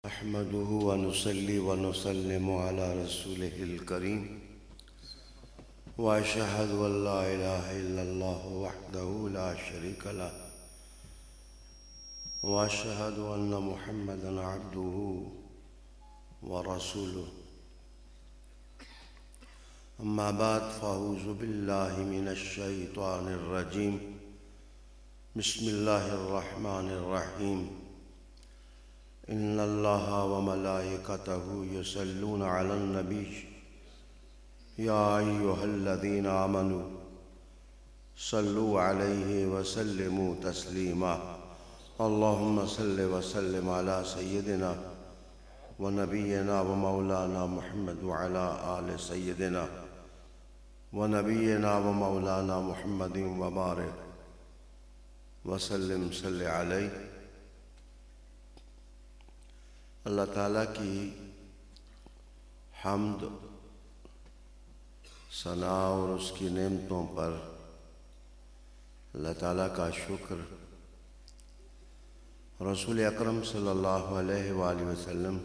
अहमदुहु व नुसल्ली व नुसल्लिमु अला रसूलिहिल करीम व अशहदु अल्ला इलाहा इल्लल्लाहु वहदहु ला शरीका लह व अशहदु अन्न मुहम्मदन अब्दुहु व रसूलुहु अम्मा बाद फ़अऊज़ु बिल्लाहि मिनश शैतानिर रजीम बिस्मिल्लाहिर रहमानिर रहीम इन्नल्लाहा व मलाइकतहु युसल्लूना अलन नबी या अय्युहल्लज़ीना आमनू सल्लु अलैहि व सल्लिमू तस्लीमा अल्लाहुम्मा सल्लि व सल्लिम अला सय्यिदिना व नबिय्यिना व मौलाना मुहम्मद व अला आलि सय्यिदिना व नबिय्यिना व मौलाना मुहम्मदिन व बारिक व सल्लिम सल्लि अलैहि। अल्लाह ताला की हम्द सना और उसकी नेमतों पर अल्लाह ताला का शुक्र, रसूल अकरम सल्लल्लाहु अलैहि वसल्लम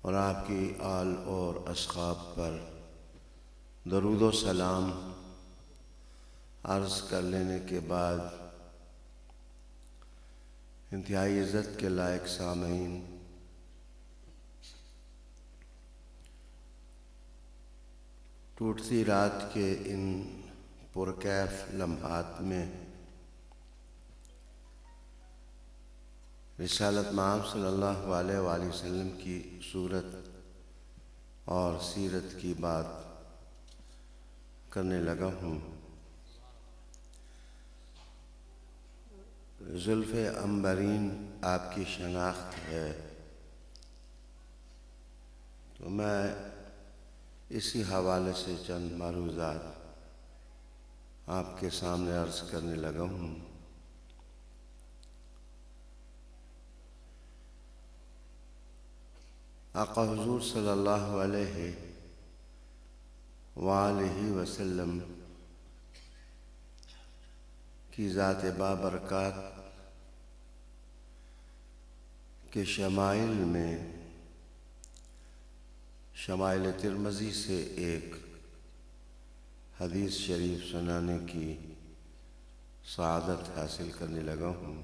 और आपकी आल और अस्हाब पर दरूद व सलाम अर्ज़ कर लेने के बाद इंतहाई इज़्ज़त के लायक सामीन, टूटती रात के इन पुरकैफ लम्हात में रिसालत माम सल्लल्लाहु अलैहि वसल्लम की सूरत और सीरत की बात करने लगा हूँ। ज़ुल्फ़े अंबरीन आपकी शनाख्त है, तो मैं इसी हवाले से चंद मरूज़ात आपके सामने अर्ज़ करने लगा हूँ। आका हुज़ूर सल्लल्लाहु अलैहि वसल्लम की ज़ात बाबरकत के शमाइल में शमाइल तिरमिज़ी से एक हदीस शरीफ सुनाने की सआदत हासिल करने लगा हूँ।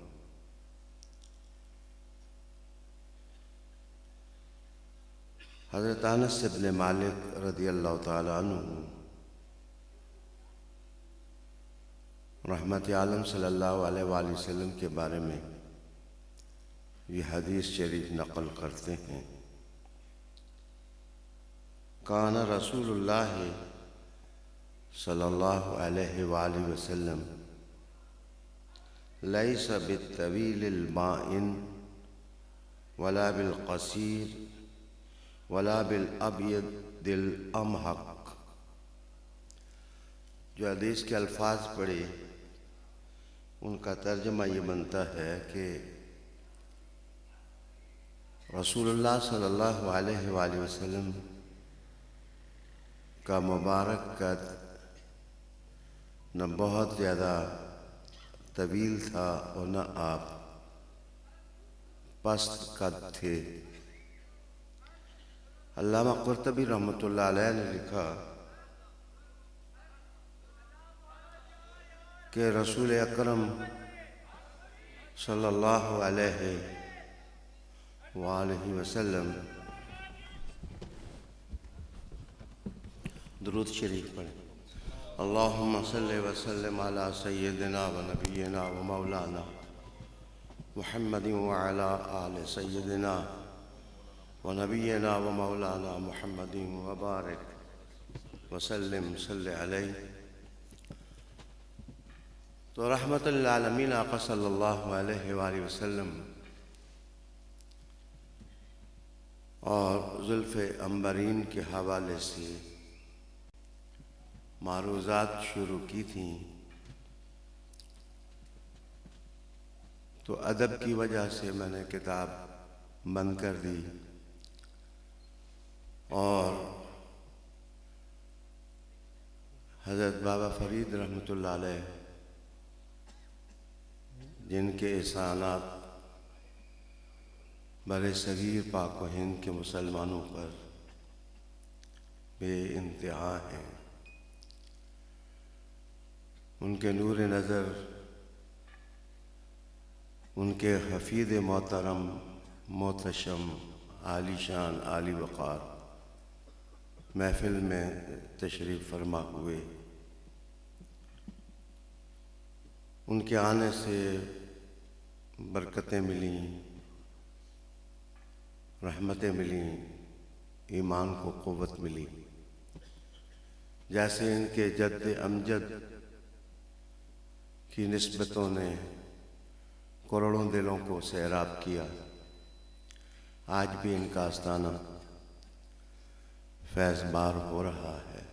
हज़रत अनस इब्न मालिक रज़ियल्लाहु ताला अन्हु रहमत आलम सल्लल्लाहु अलैहि वसल्लम के बारे में ये हदीस शरीफ नक़ल करते हैं। काना रसूलुल्लाह सल्लल्लाहु अलैहि वसल्लम लैसा बित्तवीलिल बाइन वला बिल क़सीर वला बिल अब्यदिल अमहक। जो हदीस के अल्फाज पढ़े उनका तर्जुमा ये बनता है कि रसूलुल्लाह सल्लल्लाहु अलैहि वसल्लम का मुबारक कद न बहुत ज़्यादा तवील था और न आप पस्त कद थे। अल्लामा कुर्तबी रहमतुल्लाह अलैह ने लिखा कि रसूल अकरम सल्लल्लाहु अलैहि वसल्लम दुरूद शरीफ पढ़ें। अल्लाहुम्मा सल्लि व सल्लिम अला सय्यिदिना व नबिय्यिना व मौलाना मुहम्मदिन व अला आलि सय्यिदिना व नबिय्यिना व मौलाना मुहम्मदिन व बारिक व सल्लिम सल्लि अलैहि। तो रहमतुल लिल आलमीन आका सल्लल्लाहु अलैहि वसल्लम और ज़ुल्फ़े अंबरीन के हवाले से मारूज़ात शुरू की थी, तो अदब की वजह से मैंने किताब बंद कर दी और हज़रत बाबा फ़रीद रहमतुल्लाह अलैह जिनके एहसानात बड़े सगीर पाक व हिंद के मुसलमानों पर बेइंतहा हैं। उनके नूर नज़र, उनके हफीद मोहतरम मोहतशम आलीशान आली वक़ार महफिल में तशरीफ़ फरमा हुए। उनके आने से बरकतें मिली, रहमतें मिली, ईमान को क़ुव्वत मिली। जैसे इनके जद्द अमजद की निस्बतों ने करोड़ों दिलों को सैराब किया, आज भी इनका आस्ताना फैज़बार हो रहा है।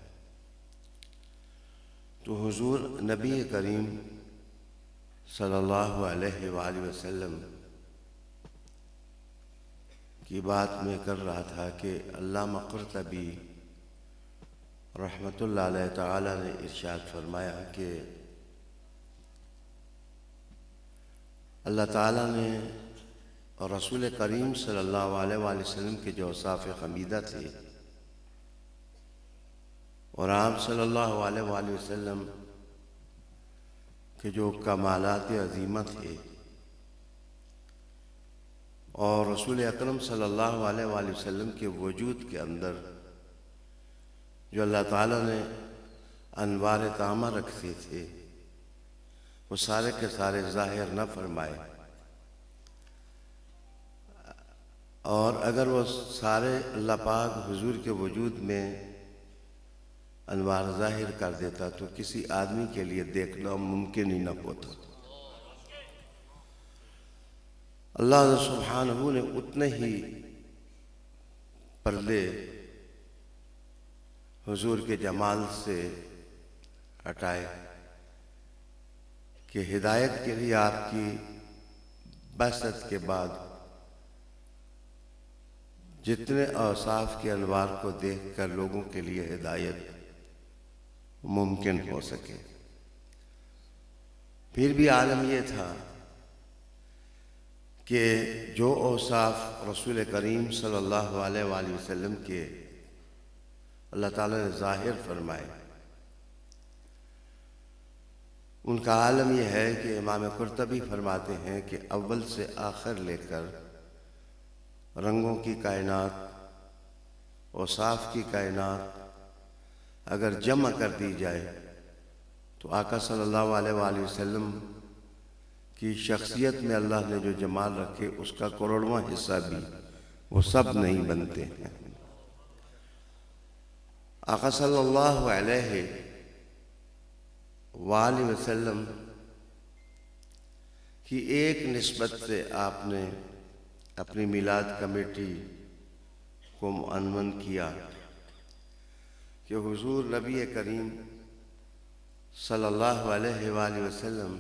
तो हुज़ूर नबी करीम सल्लल्लाहु अलैहि वसल्लम की बात में कर रहा था कि अल्लामा क़ुरतबी रहमतुल्लाह अलैहि तआला ने इरशाद फरमाया कि अल्लाह ताला ने और रसूल करीम सल्लल्लाहु अलैहि वसल्लम के जो औसाफ़ हमीदा थे और आप सल्लल्लाहु अलैहि वसल्लम के जो कमालात अज़ीमा थे और रसूल अकरम सल्लल्लाहु अलैहि वसल्लम के वजूद के अंदर जो अल्लाह ताला ने अनवार तामा रखे थे, वो सारे के सारे ज़ाहिर न फरमाए। और अगर वो सारे अल्लाह पाक हुजूर के वजूद में अनवार ज़ाहिर कर देता तो किसी आदमी के लिए देखना मुमकिन ही न होता। अल्लाह सुब्हानहू ने उतने ही पर्दे हुजूर के जमाल से हटाए कि हिदायत के लिए आपकी बसत के बाद जितने औसाफ के अनवार को देखकर लोगों के लिए हिदायत मुमकिन हो सके। फिर भी आलम यह था कि जो औसाफ रसूल करीम सल्लल्लाहु अलैहि वसल्लम के अल्लाह ताला ने ज़ाहिर फरमाए, उनका आलम यह है कि इमाम कुर्तबी फरमाते हैं कि अव्वल से आखिर लेकर रंगों की कायनात, औसाफ की कायनात अगर जमा कर दी जाए तो आका सल्लल्लाहु अलैहि वसल्लम की शख्सियत में अल्लाह ने जो जमाल रखे उसका करोड़वां हिस्सा भी वो सब नहीं बनते हैं। आका सल्लल्लाहु अलैहि वसल्लम की एक निस्बत से आपने अपनी मिलाद कमेटी को मुअन्वन किया कि हुजूर नबी करीम सल्लल्लाहु अलैहि वसल्लम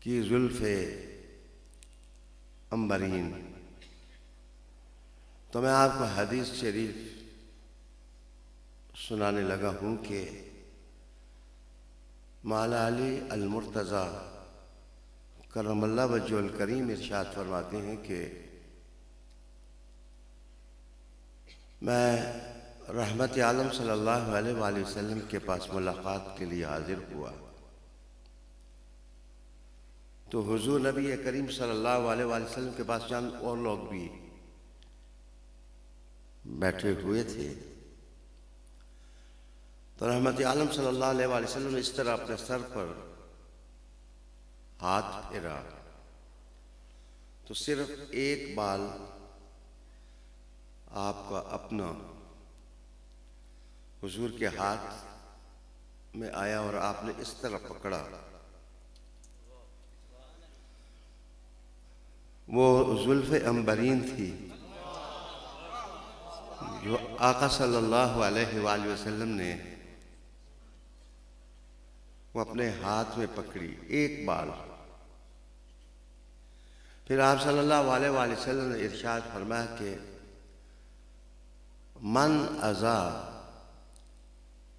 की जुल्फ़े अंबरीन। तो मैं आपको हदीस शरीफ सुनाने लगा हूँ कि मौला अली अल-मुर्तज़ा करमल्लाहु वजहुल करीम इरशाद फरमाते हैं कि मैं रहमत आलम सल्लल्लाहु अलैहि वसल्लम के पास मुलाकात के लिए हाजिर हुआ तो हुजूर नबी करीम सल्लल्लाहु अलैहि वसल्लम के पास चंद और लोग भी बैठे हुए थे। तो रहमत आलम सल्लल्लाहु अलैहि वसल्लम ने इस तरह अपने सर पर हाथ फेरा तो सिर्फ एक बाल आपका अपना हुजूर के हाथ में आया और आपने इस तरह पकड़ा। वो जुल्फ़े अंबरीन थी जो आका सल्लल्लाहु अलैहि वसल्लम ने वो अपने हाथ में पकड़ी, एक बाल। फिर आप सल्लल्लाहु अलैहि वसल्लम ने इरशाद फरमाया कि मन अज़ा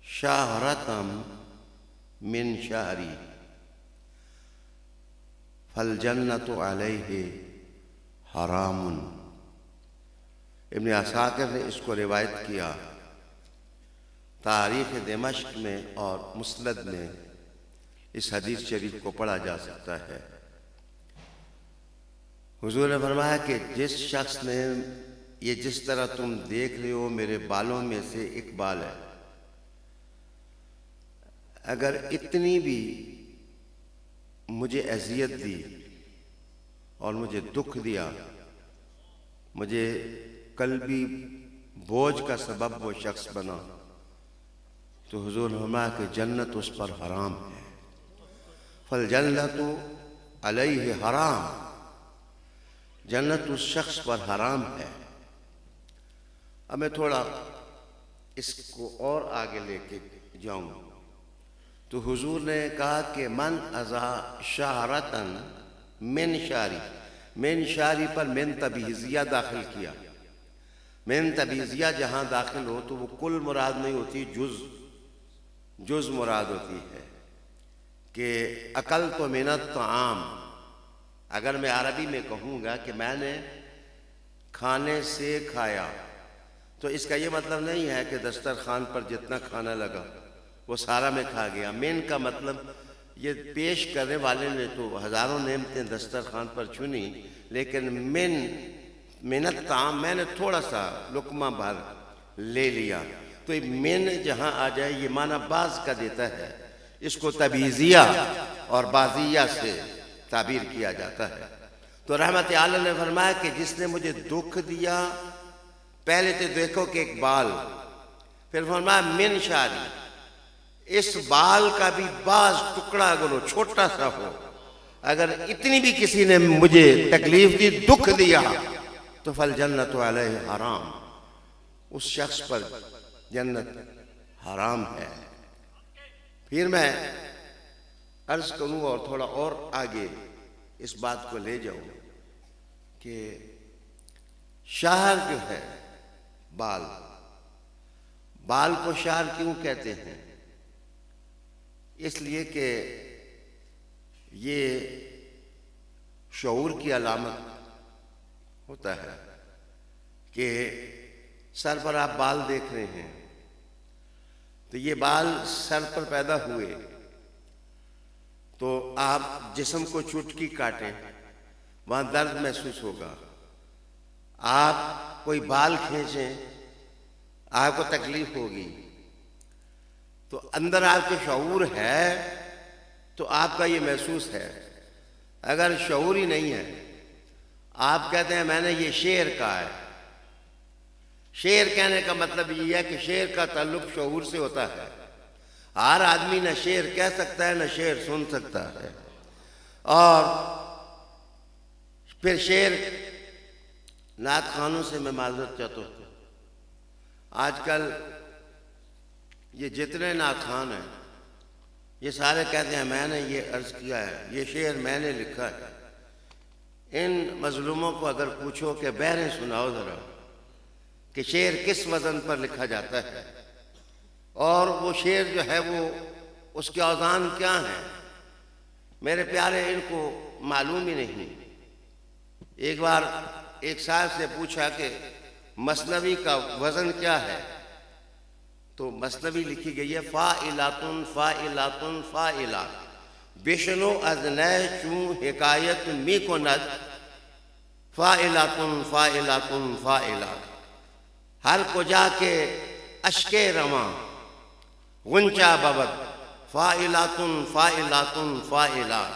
शाहरतम मिन शाहरी फल जन्नतु अलैहि हरामुन। इब्न असाकिर ने इसको रिवायत किया तारीख़ दिमश्क में और मुस्नद में इस हदीस शरीफ को पढ़ा जा सकता है। हुजूर ने फरमाया कि जिस शख्स ने ये जिस तरह तुम देख रहे हो मेरे बालों में से एक बाल है, अगर इतनी भी मुझे अज़ियत दी और मुझे दुख दिया, मुझे कल्बी बोझ का सबब वो शख्स बना, तो हुजूर ने फरमाया कि जन्नत उस पर हराम है। फल जन्नतु अलैहि हराम, जन्नत उस शख्स पर हराम है। अब मैं थोड़ा इसको और आगे लेके जाऊं तो हुजूर ने कहा कि मन अज़ा शाहरतन मिन शारी, मिन शारी पर मिन तबीज़िया दाखिल किया। मिन तबीज़िया जहाँ दाखिल हो तो वो कुल मुराद नहीं होती, जुज़ मुराद होती है कि अकल तो मिनत ताम। अगर मैं अरबी में कहूँगा कि मैंने खाने से खाया, तो इसका ये मतलब नहीं है कि दस्तरखान पर जितना खाना लगा वो सारा मैं खा गया। मिन का मतलब ये पेश करने वाले ने तो हज़ारों नेमतें दस्तरखान पर चुनी, लेकिन मिनत ताम मैंने थोड़ा सा लुकमा भर ले लिया। तो ये मिन जहाँ आ जाए ये माना बाज का देता है, इसको तबीज़िया और बाजिया से ताबीर किया जाता है। तो रहमत आला ने फरमाया कि जिसने मुझे दुख दिया, पहले तो देखो कि एक बाल, फिर फरमाया मिन शारी, इस बाल का भी बाज टुकड़ा अगर वो छोटा सा हो, अगर इतनी भी किसी ने मुझे तकलीफ दी, दुख दिया, तो फल जन्नत अलैहि हराम, उस शख्स पर जन्नत हराम है। फिर मैं अर्ज करूँ और थोड़ा और आगे इस बात को ले जाऊँ कि शाहर जो है बाल, बाल को शाहर क्यों कहते हैं? इसलिए कि ये शऊर की अलामत होता है कि सर पर आप बाल देख रहे हैं, तो ये बाल सर पर पैदा हुए तो आप जिस्म को चुटकी काटें, वहाँ दर्द महसूस होगा। आप कोई बाल खींचें, आपको तकलीफ होगी। तो अंदर आपके शऊर है तो आपका ये महसूस है। अगर शऊर ही नहीं है, आप कहते हैं मैंने ये शेर कहा है। शेर कहने का मतलब ये है कि शेर का ताल्लुक शऊर से होता है। हर आदमी न शेर कह सकता है न शेर सुन सकता है। और फिर शेर नात खानों से मैं माजरत चाहता हूँ, आजकल ये जितने नात खान हैं ये सारे कहते हैं मैंने ये अर्ज किया है, ये शेर मैंने लिखा है। इन मजलूमों को अगर पूछो कि बहरें सुनाओ ज़रा कि शेर किस वज़न पर लिखा जाता है और वो शेर जो है वो उसके औज़ान क्या हैं, मेरे प्यारे इनको मालूम ही नहीं। एक बार एक साहब से पूछा कि मसनवी का वज़न क्या है, तो मसनवी लिखी गई है फ़ाइलातुन फ़ाइलातुन फ़ाइलात, बेशनो अज नए चूँ हिकायत मी को नद, फ़ाइलातुन फ़ाइलातुन फ़ाइलात, हर को जाके अशके रवा गुंचा बबद, फ़ाइलातुन फ़ाइलातुन फ़ाइलात,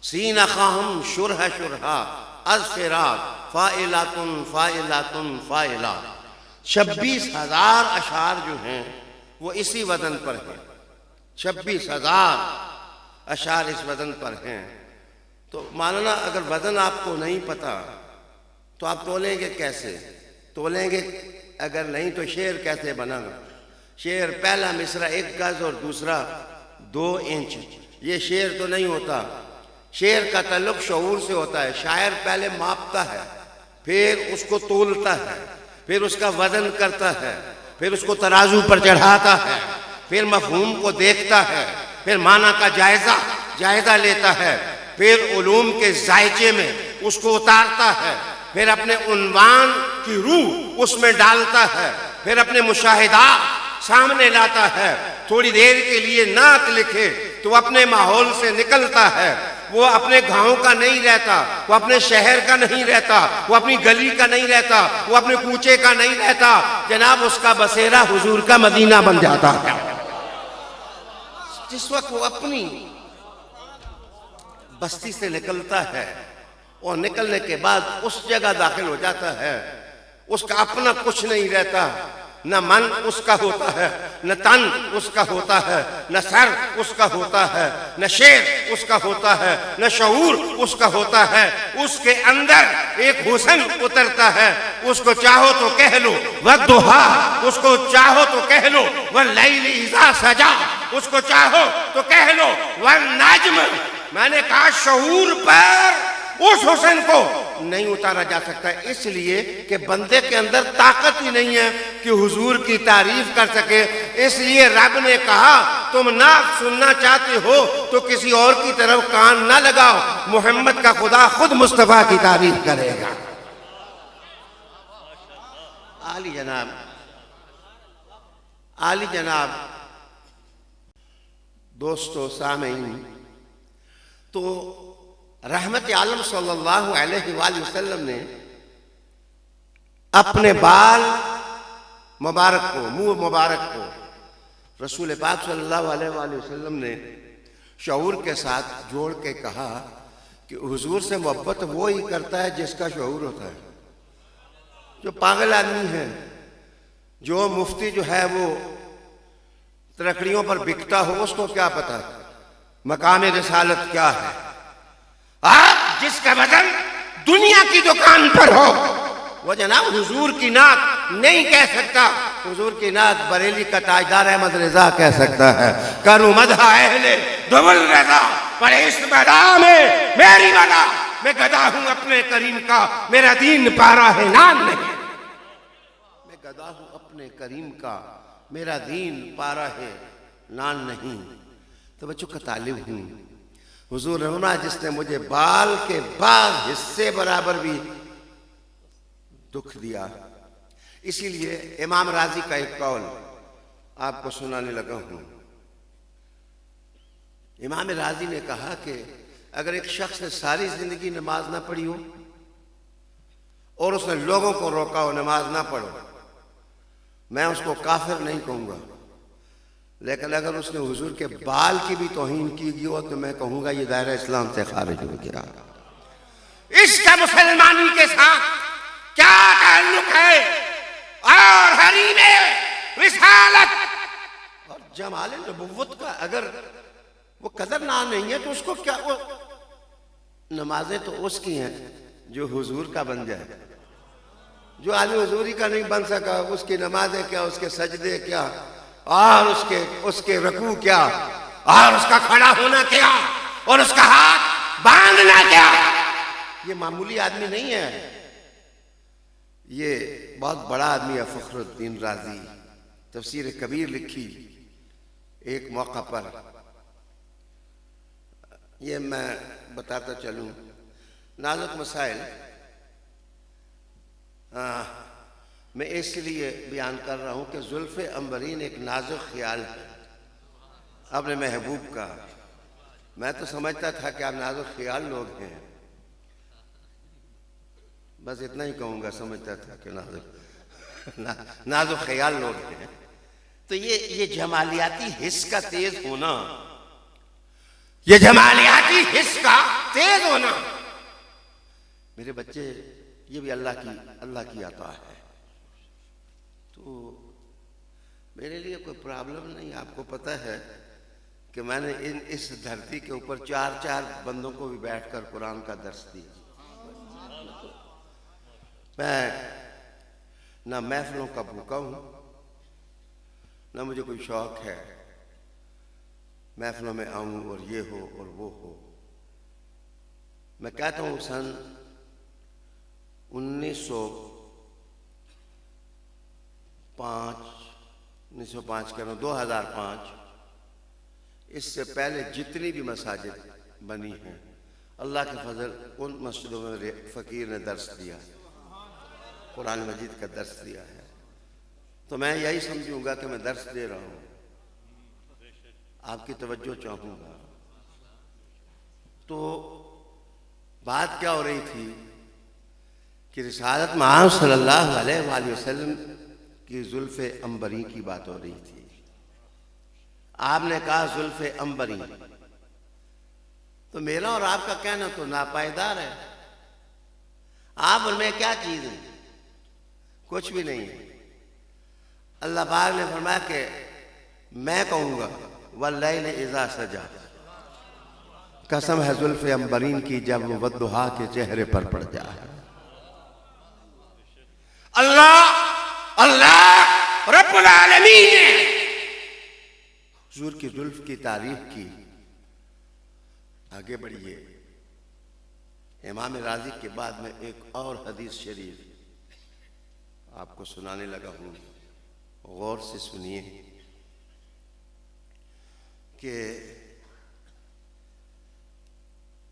सीना खाहम शुरह शुरहा अज फिराक, फ़ाइलातुन फ़ाइलातुन फ़ाइलात। 26,000 अशार जो हैं वो इसी वज़न पर हैं। 26,000 अशार इस वज़न पर हैं। तो मानना अगर वज़न आपको नहीं पता तो आप तोलेंगे कैसे? तोलेंगे अगर नहीं तो शेर कैसे बनेगा? शेर पहला मिसरा 1 गज और दूसरा 2 इंच, ये शेर तो नहीं होता। शेर का ताल्लुक शऊर से होता है। शायर पहले मापता है, फिर उसको तोलता है, फिर उसका वजन करता है, फिर उसको तराजू पर चढ़ाता है, फिर मफहूम को देखता है, फिर माना का जायजा लेता है, फिर उलूम के जायचे में उसको उतारता है, फिर अपने उन्वान की रूह उसमें डालता है, फिर अपने मुशाहिदा सामने लाता है। थोड़ी देर के लिए नात लिखे तो अपने माहौल से निकलता है। वो अपने गांव का नहीं रहता, वो अपने शहर का नहीं रहता, वो अपनी गली का नहीं रहता, वो अपने कूचे का नहीं रहता। जनाब उसका बसेरा हुजूर का मदीना बन जाता है। जिस वक्त वो अपनी बस्ती से निकलता है और निकलने के बाद उस जगह दाखिल हो जाता है, उसका अपना कुछ नहीं रहता। न मन उसका होता है, न तन उसका होता है, न सर उसका होता है, न शेर उसका होता है, न शऊर उसका होता है। उसके अंदर एक हुस्न उतरता है। उसको चाहो तो कह लो वद्दुहा, उसको चाहो तो कह लो वल्लैलि इज़ा सजा, उसको चाहो तो कह लो वन्नज्म। मैंने कहा शऊर पर उस हुस्न को नहीं उतारा जा सकता, इसलिए कि बंदे के अंदर ताकत ही नहीं है कि हुजूर की तारीफ कर सके। इसलिए रब ने कहा तुम ना सुनना चाहते हो तो किसी और की तरफ कान ना लगाओ, मोहम्मद का खुदा खुद मुस्तफा की तारीफ करेगा। आली जनाब, आली जनाब, दोस्तों सामीन, तो रहमत आलम सल्लल्लाहु अलैहि वसल्लम ने अपने बाल मुबारक को, मुंह मुबारक को रसूल पाक सल्लल्लाहु अलैहि वसल्लम ने शऊर के साथ जोड़ के कहा कि हुजूर से मोहब्बत वो ही करता है जिसका शऊर होता है। जो पागल आदमी है, जो मुफ्ती जो है वो तरकड़ियों पर बिकता हो, उसको क्या पता मकाम रिसालत क्या है। आप जिसका वजन दुनिया की दुकान पर हो वो जनाब हुजूर की नात नहीं कह सकता। हुजूर की नात बरेली का ताजदार अहमद रजा कह सकता है। करूं मदहा अहले दुबुल रजा, पर इस मैदान में मेरी वदा, मैं गदा हूं अपने करीम का, मेरा दीन पारा है नान नहीं। मैं गदा हूं अपने करीम का, मेरा दीन पारा है नान नहीं। तो बच्चों का तालिब हूं हुजूर रहमा, जिसने मुझे बाल के बाद हिस्से बराबर भी दुख दिया। इसीलिए इमाम राजी का एक कौल आपको सुनाने लगा हूं। इमाम राजी ने कहा कि अगर एक शख्स ने सारी जिंदगी नमाज ना पढ़ी हो और उसने लोगों को रोका हो नमाज ना पढ़ो, मैं उसको काफिर नहीं कहूंगा। लेकिन अगर उसने हुजूर के बाल की भी तौहीन की हो तो मैं कहूंगा ये दायरा इस्लाम से खारिज हो गया। इसका मुसलमानी के साथ क्या ताल्लुक है? और हरीमे रिसालत और जमाले नबुव्वत का अगर वो कदर ना नहीं है तो उसको क्या, वो नमाजें तो उसकी हैं जो हुजूर का बन जाए। जो आदमी हुजूरी का नहीं बन सका उसकी नमाजें क्या, उसके सजदे क्या, और उसके रकू क्या, और उसका खड़ा होना क्या, और उसका हाथ बांधना क्या। ये मामूली आदमी नहीं है, ये बहुत बड़ा आदमी है। फखरुद्दीन राजी तफसीर कबीर लिखी एक मौका पर, ये मैं बताता चलूं। नाजुक मसाइल मैं इसलिए बयान कर रहा हूँ कि जुल्फ़े अंबरीन एक नाजुक ख्याल है अपने महबूब का। मैं तो समझता था कि आप नाजुक ख्याल लोग हैं, बस इतना ही कहूँगा, समझता था कि नाजुक ख्याल लोग हैं। तो ये जमालियाती हिस्स का तेज होना, ये जमालियाती हिस्स का तेज होना, मेरे बच्चे ये भी अल्लाह की अता है। तो मेरे लिए कोई प्रॉब्लम नहीं। आपको पता है कि मैंने इस धरती के ऊपर 4 बंदों को भी बैठकर कुरान का दर्स दिया। मैं ना महफिलों का भूखा हूँ, ना मुझे कोई शौक है महफिलों में आऊँ और ये हो और वो हो। मैं कहता हूँ सन 1905 कह रहा हूँ 2005, इससे पहले जितनी भी मसाजिद बनी हैं, अल्लाह के फजल उन मस्जिदों में फ़कीर ने दर्स दिया। कुरान मजीद का दर्स दिया है, तो मैं यही समझूंगा कि मैं दर्स दे रहा हूं, आपकी तवज्जो चाहूंगा। तो बात क्या हो रही थी कि रिसालत मआब सल्लल्लाहु अलैहि वसल्लम की जुल्फ़े अंबरी की बात हो रही थी। आपने कहा जुल्फ़े अंबरी, तो मेरा और आपका कहना तो नापायदार है। आप और मैं क्या चीज है? कुछ भी नहीं है। अल्लाह पाक ने फरमाया कि मैं कहूंगा वल्लैल इज़ा सजा, कसम है जुल्फ़े अंबरीन की जब वो वद्दुहा के चेहरे पर पड़ जाए। अल्लाह अल्लाह रब्बुल आलमीन ने हुजूर की जुल्फ़ की तारीफ की। आगे बढ़िए, इमाम राज़ी के बाद में एक और हदीस शरीफ आपको सुनाने लगा हूँ, गौर से सुनिए कि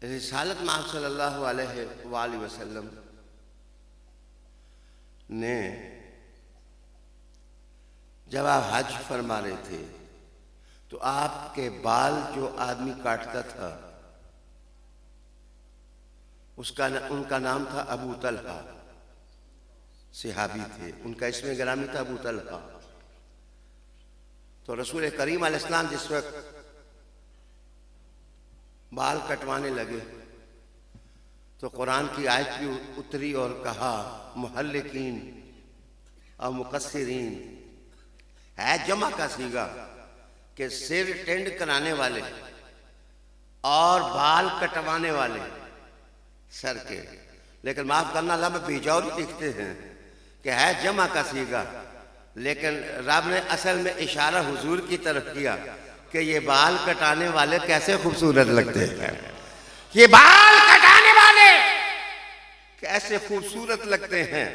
रिसालत मआब सल्लल्लाहु अलैहि वसल्लम ने जब आप हज फरमा रहे थे तो आपके बाल जो आदमी काटता था उनका नाम था अबू तलहा, सहाबी थे, उनका इसमें गिरामी था अबू तलहा। तो रसूल करीम अलैहिस्सलाम जिस वक्त बाल कटवाने लगे तो कुरान की आयत भी उतरी और कहा मुहल्लिकीन और मुकस्सिरीन, है जमा का सीगा कि सिर टेंड कराने वाले और बाल कटवाने वाले सर के, लेकिन माफ करना लब बेजौर लिखते हैं कि है जमा का सीगा, लेकिन रब ने असल में इशारा हुजूर की तरफ किया कि ये बाल कटाने वाले कैसे खूबसूरत लगते हैं, ये बाल कटाने वाले कैसे खूबसूरत लगते हैं।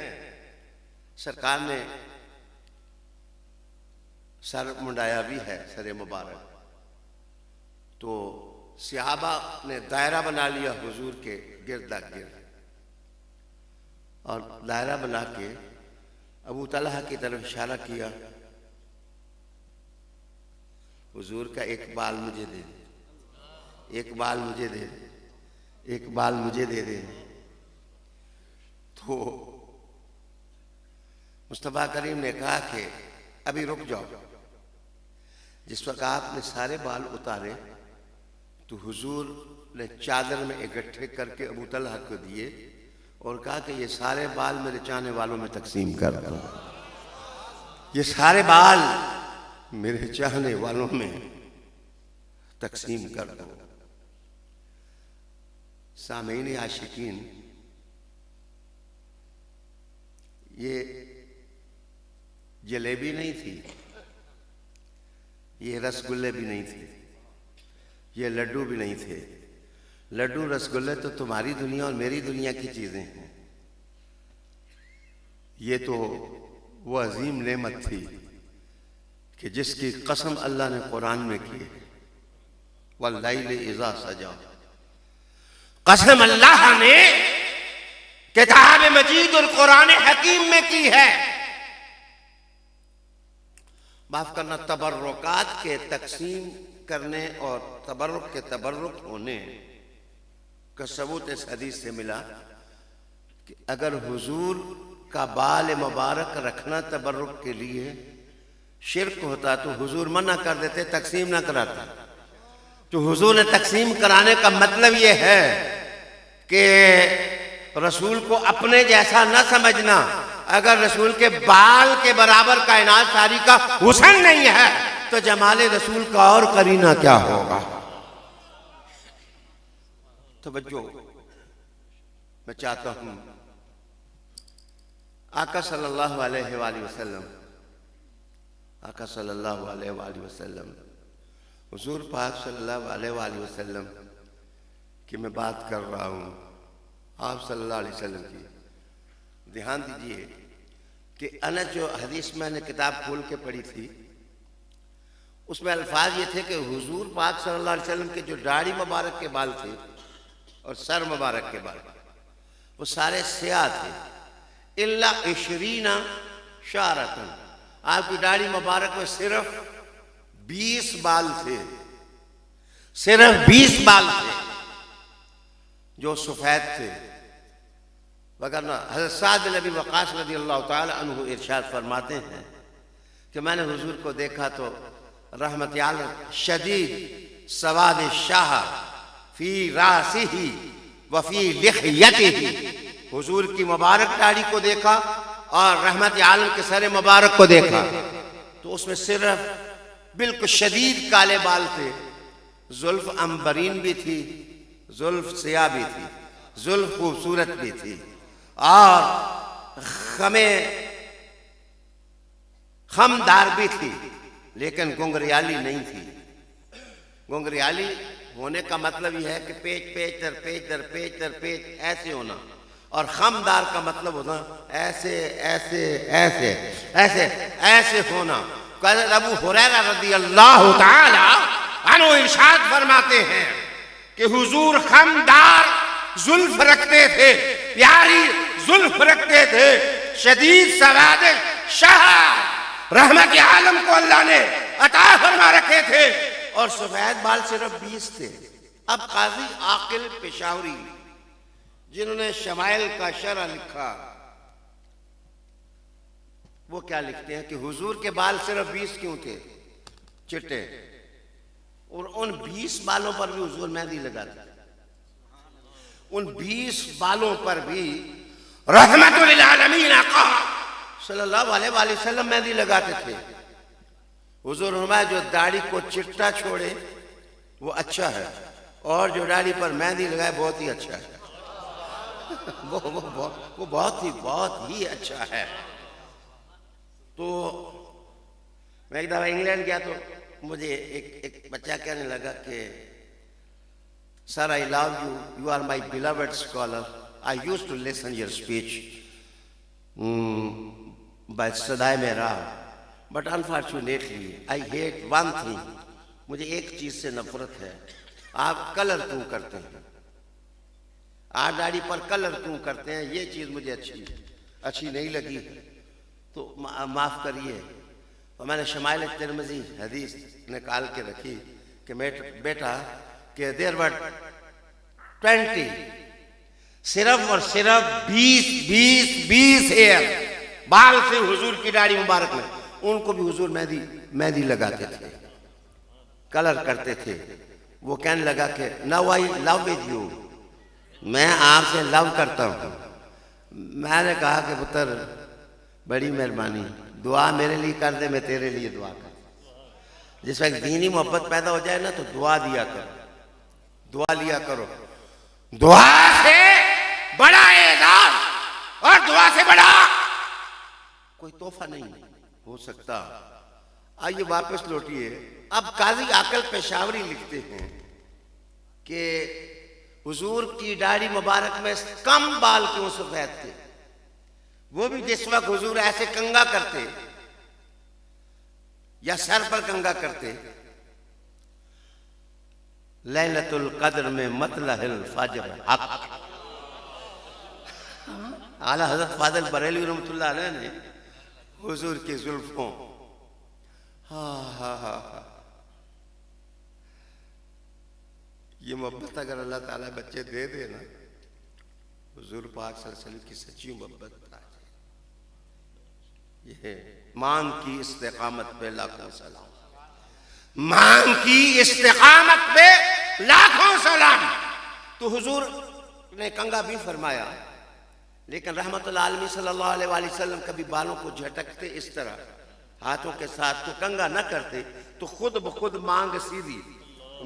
सरकार ने सर मुंडाया भी है, सर मुबारक। तो सहाबा ने दायरा बना लिया हुजूर के गिरदा गिर्द, और दायरा बना के अबू तलहा की तरफ इशारा किया, हुजूर का एक बाल मुझे दे दे, एक बाल मुझे दे दे, एक बाल मुझे दे दे। तो मुस्तफा करीम ने कहा कि अभी रुक जाओ। जिस वक्त आपने सारे बाल उतारे तो हुजूर ने चादर में इकट्ठे करके अबू तलहा को दिए और कहा कि ये सारे बाल मेरे चाहने वालों में तकसीम कर दो, ये सारे बाल मेरे चाहने वालों में तकसीम कर दो। सामीन आशिकीन, ये जलेबी नहीं थी, ये रसगुल्ले भी नहीं थे, ये लड्डू भी नहीं थे। लड्डू रसगुल्ले तो तुम्हारी दुनिया और मेरी दुनिया की चीजें हैं। ये तो वो अजीम नेमत थी कि जिसकी कसम अल्लाह ने कुरान में की है, वल्लैल इज़ा सजा, कसम अल्लाह ने किताब मजीद और कुरान हकीम में की है। माफ करना, तबर्रुकात के तकसीम करने और तबर्रुक के तबर्रुक होने का सबूत इस हदीस से मिला कि अगर हुजूर का बाल मुबारक रखना तबर्रुक के लिए शिर्क होता तो हुजूर मना कर देते, तकसीम ना कराते। तो हुजूर ने तकसीम कराने का मतलब ये है कि रसूल को अपने जैसा न समझना। अगर रसूल के बाल के बराबर कायनात सारी का हुस्न नहीं है तो जमाले रसूल का और करीना क्या होगा। तवज्जो, मैं चाहता हूं आका सल्लल्लाहु अलैहि वसल्लम, आका सल्लल्लाहु अलैहि वसल्लम, हुजूर पाक सल्लल्लाहु अलैहि वसल्लम की मैं बात कर रहा हूं, आप सल्लल्लाहु अलैहि वसल्लम की। ध्यान दीजिए कि अनस जो हदीस मैंने किताब खोल के पढ़ी थी उसमें अल्फाज ये थे कि हुजूर पाक सल्लल्लाहु अलैहि वसल्लम के जो दाढ़ी मुबारक के बाल थे और सर मुबारक के बाल वो सारे स्याह थे। इल्ला इशरीना शारतन, आपकी दाढ़ी मुबारक में सिर्फ 20 बाल थे, सिर्फ 20 बाल थे जो सफेद थे। वगरना हज़रत साद बिन अबी वक़ास रज़ियल्लाहु ताला अन्हु इरशाद फरमाते हैं कि मैंने हुजूर को देखा तो रहमत आलम शदीद सवाद शाह फी रासिही व फी लिहयतिही, हुजूर की मुबारक दाढ़ी को देखा और रहमत आलम के सर मुबारक को देखा तो उसमें सिर्फ बिल्कुल शदीद काले बाल थे, जुल्फ अंबरीन भी थी, जुल्फ सिया भी थी, जुल्फ खूबसूरत भी थी और खमदार भी थी, लेकिन गुंगरियाली नहीं थी। गुंगरियाली होने का मतलब यह है कि पेच पेच दर पेच दर पेच दर पेच ऐसे होना, और खमदार का मतलब होना ऐसे ऐसे ऐसे ऐसे ऐसे होना। अबू हुरैरा रज़ियल्लाहु ताला अन्हु इरशाद फरमाते हैं कि हुजूर खमदार जुल्फ रखते थे, प्यारी जुल्फ रखते थे, शदीद सवाद शाह रहमत आलम को अल्लाह ने अता फरमा रखे थे, और सफेद बाल सिर्फ 20 थे। अब काजी आकिल पेशावरी जिन्होंने शमाइल का शरह लिखा, वो क्या लिखते हैं कि हुजूर के बाल सिर्फ 20 क्यों थे चिट्टे, और उन 20 बालों पर भी हुजूर मेहंदी लगाते, उन 20 बालों पर भी रहमतुल लिल आलमीन आका सल्लल्लाहु अलैहि वसल्लम मेहंदी लगाते थे। हुजूर फरमाया जो दाढ़ी को चिट्टा छोड़े वो अच्छा है, और जो दाढ़ी पर मेहंदी लगाए बहुत ही अच्छा है। वो बहुत ही अच्छा है। तो मैं एक दफा इंग्लैंड गया तो मुझे एक बच्चा कहने लगा कि sir I love you, you are my beloved scholar, I use to listen your speech by सदाए मेरा, but unfortunately I hate one thing, मुझे एक चीज से नफरत है, आप कलर क्यों करते हैं, आप दाढ़ी पर कलर क्यों करते हैं, ये चीज मुझे अच्छी नहीं लगी, तो माफ करिए। और मैंने शमाइल तिरमिज़ी हदीस निकाल के रखी कि बेटा कि देयर वर 20 सिर्फ और सिर्फ 20 हेयर बाल से हुजूर की दाढ़ी मुबारक में, उनको भी हुजूर मेहंदी लगाते थे, कलर करते थे। वो कहने लगा कि now I love with you, मैं आपसे लव करता हूँ। मैंने कहा कि पुत्र बड़ी मेहरबानी, दुआ मेरे लिए कर दे, मैं तेरे लिए दुआ कर। जिस वक्त दीनी मोहब्बत पैदा हो जाए ना तो दुआ दिया करो, दुआ लिया करो। दुआ से बड़ा एजाज और दुआ से बड़ा कोई तोहफा नहीं हो सकता। आइए वापस लौटिए। अब काजी आकल पेशावरी लिखते हैं कि हुजूर की दाढ़ी मुबारक में कम बाल क्यों सफेद थे, वो भी जिस वक्त हुजूर ऐसे कंगा करते या सर पर कंगा करते, लैलतुल कद्र में मतलहिल फज्र हक, आला हजरत फाजिल बरेलवी रहमतुल्लाह अलैह ने हुजूर की जुल्फों ये मोहब्बत अगर अल्लाह ताला बच्चे दे दे ना, हुजूर पाक सल्लल्लाहु अलैहि वसल्लम की सच्ची मोहब्बत आ जाए। ये मांग की इस्तिकामत पे लाखों सलाम, मांग की इस्तिकामत पे लाखों सलाम। तो हुजूर ने कंगा भी फरमाया, लेकिन रहमतुल आलमीन सल्लल्लाहु अलैहि वसल्लम कभी बालों को झटकते इस तरह हाथों के साथ, तो कंगा न करते तो खुद ब खुद मांग सीधी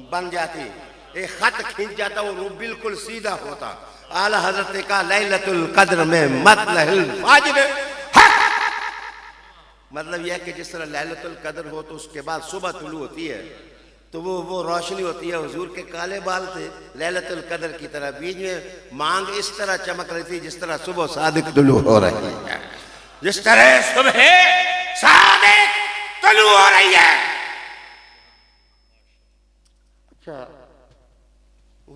बन जाती, एक खत खींच जाता, वो बिल्कुल सीधा होता। आला हजरत का लैलतुल कद्र में मतलहिल फज्र हक, मतलब यह कि जिस तरह लैलतुल कद्र हो तो उसके बाद सुबह तुलू होती है, तो वो रोशनी होती है। हुजूर के काले बाल थे लैलतुल कद्र की तरह, बीच में मांग इस तरह चमक रही थी जिस तरह सुबह सादिक तुलू हो रही है, जिस तरह सुबह सादिक तुलू हो रही है। अच्छा,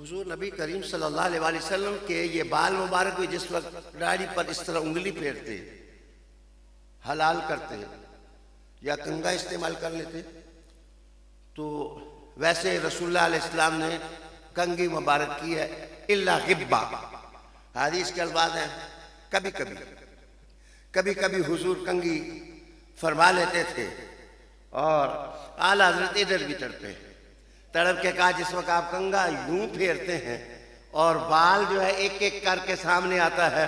हुजूर नबी करीम सल्लल्लाहु अलैहि वसल्लम के ये बाल मुबारक भी जिस वक्त दाढ़ी पर इस तरह उंगली फेरते, हलाल करते या कंघा इस्तेमाल कर लेते, तो वैसे रसूलुल्लाह अलैहिस्सलाम ने कंघी मुबारक की है, इल्ला गिब्बा। हदीस के अल्फाज हैं, कभी कभी हुजूर कंघी फरमा लेते थे और आला हज़रत इधर भी तड़प के कहा, जिस वक्त आप कंघा यूं फेरते हैं और बाल जो है एक एक करके सामने आता है,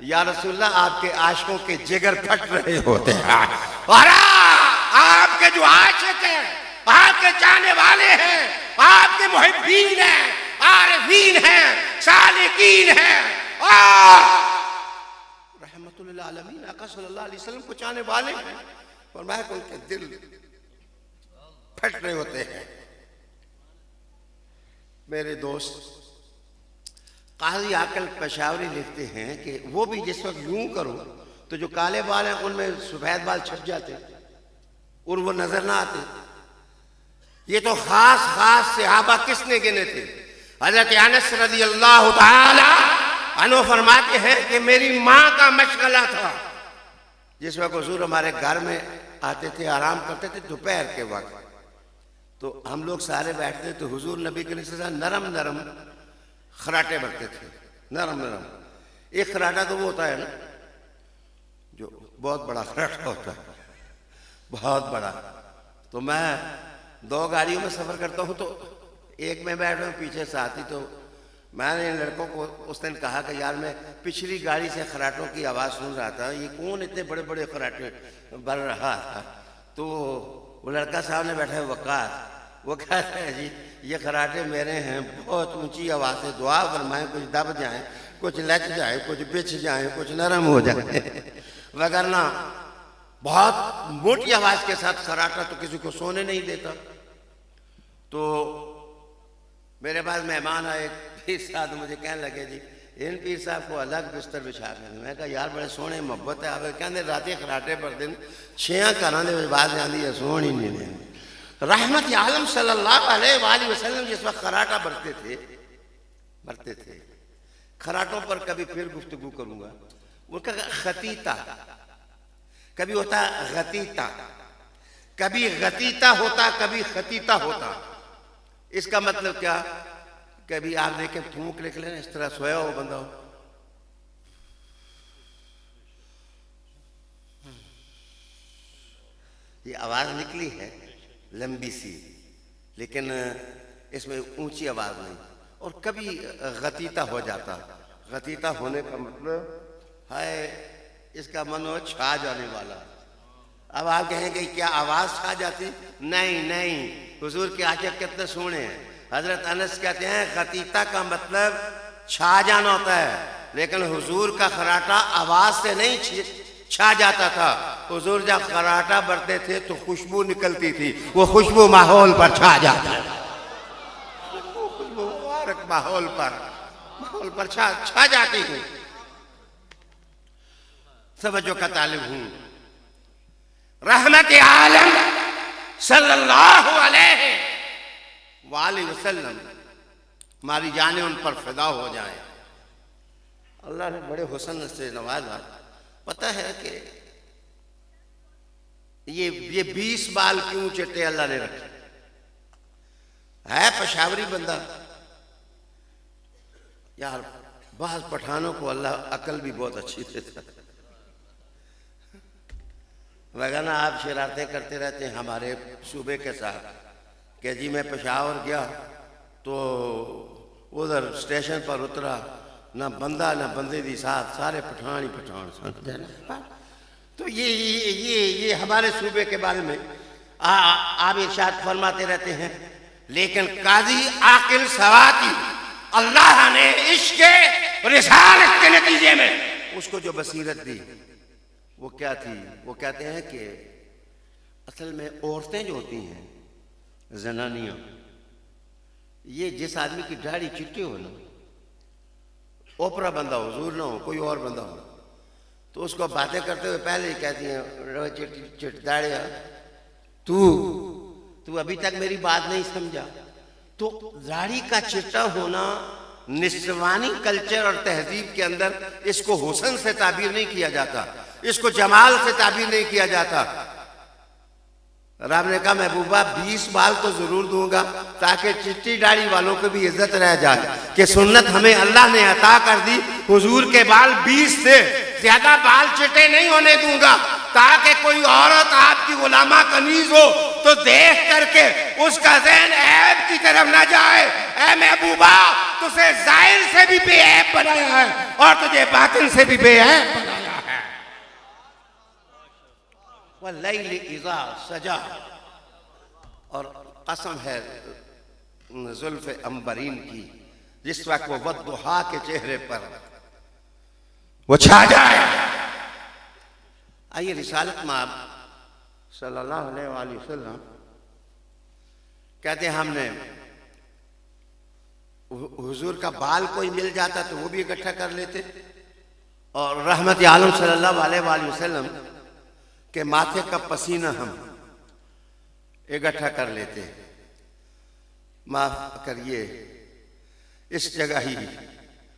या रसूलल्लाह आपके आशिकों के जिगर फट रहे होते हैं। और आपके जो आशिक हैं, आपके चाहने वाले हैं, आपके मुहिब्बीन हैं, आरिफीन हैं, सालिकीन हैं, रहमतुल लिल आलमीन आका सल्लल्लाहु अलैहि वसल्लम को चाहने वाले हैं, फरमाया कि उनके दिल फट रहे होते हैं। मेरे दोस्त काजी आकल पेशावरी लिखते हैं कि वो भी जिस वक्त यूं करो तो जो काले बाल हैं उनमें सफेद बाल छप जाते और वो नजर ना आते। ये तो खास खास सहाबा किसने गिने थे? हजरत अनस रज़ियल्लाहु ताला अन्हु फरमाते हैं कि मेरी माँ का मशगला था, जिस वक्त हुजूर हमारे घर में आते थे, आराम करते थे दोपहर के वक्त, तो हम लोग सारे बैठते तो हुजूर नबी के लिए नरम नरम खराटे भरते थे, नरम नरम। एक खराटा तो वो होता है ना जो बहुत बड़ा खराटा होता है, बहुत बड़ा। तो मैं 2 गाड़ियों में सफर करता हूँ, तो एक में बैठ रहा हूँ, पीछे साथी। तो मैंने इन लड़कों को उस दिन कहा कि यार मैं पिछली गाड़ी से खराटों की आवाज़ सुन रहा था, ये कौन इतने बड़े बड़े खराटे भर रहा था। तो वो लड़का सामने बैठा है वक़ार, वो कहता है जी ये खराटे मेरे हैं, बहुत ऊंची आवाज़ से दुआ फरमाएं, कुछ दब जाए, कुछ लच जाए, कुछ बिछ जाए, कुछ नरम हो जाए, वगरना बहुत मोटी आवाज़ के साथ खराटा तो किसी को सोने नहीं देता। तो मेरे पास मेहमान आए, पीर साहब मुझे कहने लगे जी इन पीर साहब को अलग बिस्तर बिछा कर। मैं कहा यार बड़े सोहने मुहब्बत है आप, कहते राती खराटे पर दिन 6 घरों के बात जाती है, सोहन ही नहीं देंगे। रहमत आलम सल्लल्लाहु अलैहि वसल्लम जिस वक्त खराटा बरते थे, खराटों पर कभी फिर गुफ्तगू करूंगा। उनका खतीता कभी होता गतीता, कभी गतीता होता, कभी खतीता होता। इसका मतलब क्या? कभी आप देखें थूक लिख लेना, इस तरह सोया हो बंदा हो, ये आवाज निकली है लंबी सी, लेकिन इसमें ऊंची आवाज नहीं। और कभी गतीता हो जाता। गतीता होने का मतलब है इसका मन हो छा जाने वाला। अब आप कहेंगे क्या आवाज छा जाती? नहीं नहीं, हुजूर के आशिक कितने सोने हैं। हजरत अनस कहते हैं गतीता का मतलब छा जाना होता है, लेकिन हुजूर का खराटा आवाज से नहीं छा जाता था। हुजूर जब खराटा भरते थे तो खुशबू निकलती थी, वो खुशबू माहौल पर छा जाता था, खुशबू माहौल पर छा जाती हूँ। समझो का तालिब हूँ। रहमत आलम सल्लल्लाहु अलैहि वसल्लम हमारी जाने उन पर फिदा हो जाए। अल्लाह ने बड़े हुस्न से नवाजा। पता है कि ये 20 बाल क्यों चिट्टे अल्लाह ने रखे? है पेशावरी बंदा यार, बाज पठानों को अल्लाह अकल भी बहुत अच्छी देता, वगरना आप शरारतें करते रहते हैं हमारे सूबे के साथ। कि जी मैं पेशावर गया तो उधर स्टेशन पर उतरा, ना बंदा ना बंदे दी साथ, सारे पठान ही पठान समझ। तो ये हमारे सूबे के बारे में आप इरशाद फरमाते रहते हैं। लेकिन काजी आकिल सवाती अल्लाह ने इश्क़ रिसालत के नतीजे में उसको जो बसीरत दी वो क्या थी? वो कहते हैं कि असल में औरतें जो होती हैं, जनानियां, ये जिस आदमी की दाढ़ी चिट्टी हो ना, ओपरा बंदा हो, हुजूर ना हो, कोई और बंदा हो, तो उसको बातें करते हुए पहले ही कहती हैं दाढ़िया तू अभी तक मेरी बात नहीं समझा, तो दाढ़ी का चिट्टा होना निस्वानी कल्चर और तहजीब के अंदर इसको हुस्न से ताबीर नहीं किया जाता, इसको जमाल से ताबीर नहीं किया जाता। रब ने कहा महबूबा 20 बाल तो जरूर दूंगा ताकि चिट्टी दाढ़ी वालों को भी इज्जत रह जाए कि सुन्नत हमें अल्लाह ने अता कर दी, हुजूर के बाल 20 से ज्यादा बाल चिट्टे नहीं होने दूंगा ताकि कोई औरत आपकी गुलामा कनीज हो तो देख करके उसका ज़हन ऐब की तरफ ना जाए। ऐ महबूबा तुझे जाहिर से भी बेऐब बनाया है और तुझे बातिन से भी बेऐब बनाया है। वल्लैल इज़ा सजा, और कसम है जुल्फ़े अंबरीन की जिस वक्त वो वद्दुहा के चेहरे पर वो छा जाए। आइए रिसालत में आप सल्लल्लाहु अलैहि वसल्लम कहते हैं हमने हुजूर का बाल कोई मिल जाता तो वो भी इकट्ठा कर लेते, और रहमत आलम सल्लल्लाहु अलैहि वसल्लम के माथे का पसीना हम इकट्ठा कर लेते। माफ करिए, इस जगह ही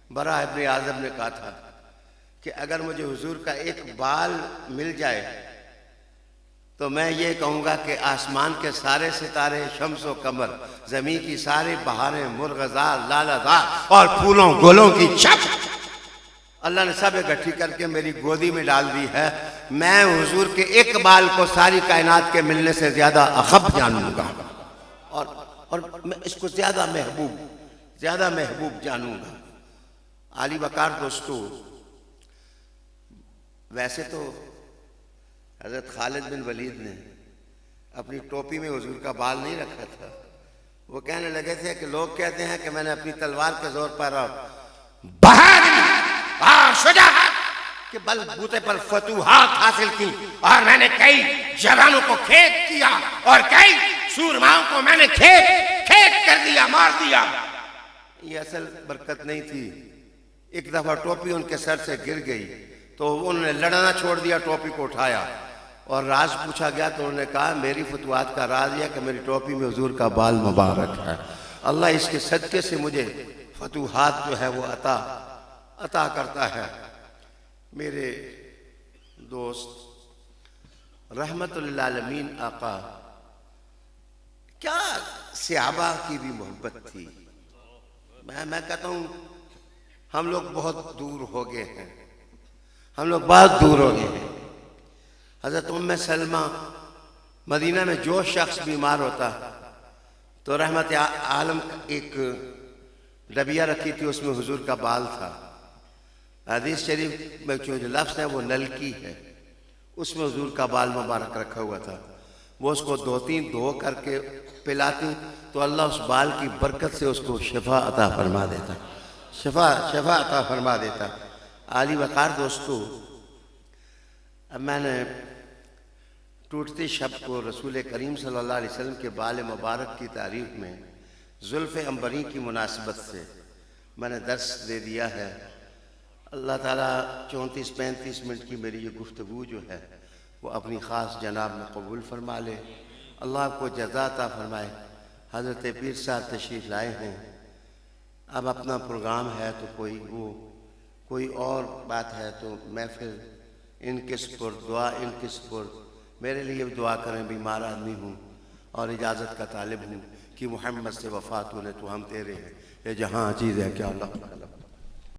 बरा इब्न आज़म ने कहा था कि अगर मुझे हुजूर का एक बाल मिल जाए तो मैं ये कहूँगा कि आसमान के सारे सितारे, शम्सो कमर, ज़मीन की सारी बहारें, मुर्गज़ार, लालादार और फूलों गोलों की छप अल्लाह ने सब इकट्ठी करके मेरी गोदी में डाल दी है। मैं हुजूर के एक बाल को सारी कायनात के मिलने से ज्यादा अखब जानूंगा और मैं इसको ज्यादा महबूब जानूंगा। आली वकार दोस्तों, वैसे तो हजरत खालिद बिन वलीद ने अपनी टोपी में हुजूर का बाल नहीं रखा था। वो कहने लगे थे कि लोग कहते हैं कि मैंने अपनी तलवार के जोर पर शुजाअत के बलबूते पर फतूहात हासिल की और मैंने कई जवानों को खेत किया और कई सूरमाओं को मैंने खेत कर दिया, मार दिया। ये असल बरकत नहीं थी। एक दफा टोपी उनके सर से गिर गई तो उन्होंने लड़ना छोड़ दिया, टोपी को उठाया और राज पूछा गया तो उन्होंने कहा मेरी फतवात का राज यह कि मेरी टोपी में हुजूर का बाल मुबारक है। अल्लाह इसके सदके से मुझे फतूहात जो है वो अता करता है। मेरे दोस्त रहमतुल आलमीन आका, क्या सहाबा की भी मोहब्बत थी। मैं कहता हूँ हम लोग बहुत दूर हो गए हैं, हजरत उम्मे सलमा मदीना में जो शख्स बीमार होता तो रहमत आलम एक डबिया रखी थी, उसमें हुजूर का बाल था। हदीस शरीफ में जो लफ्ज़ है वो नलकी है, उसमें हुजूर का बाल मुबारक रखा हुआ था। वो उसको धो करके पिलाती तो अल्लाह उस बाल की बरकत से उसको शिफा अता फरमा देता, शिफा अता फरमा देता। आली वकार दोस्तों, अब मैंने टूटती शब को रसूल करीम सल्लल्लाहु अलैहि वसल्लम के बाल मुबारक की तारीफ में जुल्फ़े अंबरी की मुनासिबत से मैंने दर्स दे दिया है। अल्लाह ताला 34-35 मिनट की मेरी ये गुफ्तगू जो है वो अपनी ख़ास जनाब में कबूल फरमा ले। अल्लाह को जज़ा अता फरमाए। हज़रत पीर साहब तशरीफ़ लाए हैं, अब अपना प्रोग्राम है तो कोई और बात है तो मैं फिर इनके सुपुर्द दुआ, इनके सुपुर्द मेरे लिए दुआ करें। बीमार आदमी हूँ और इजाज़त का तालिब हूँ कि मोहम्मद से वफ़ात होने तो हम तेरे हैं, ये जहाँ चीज़ है क्या अल्लाह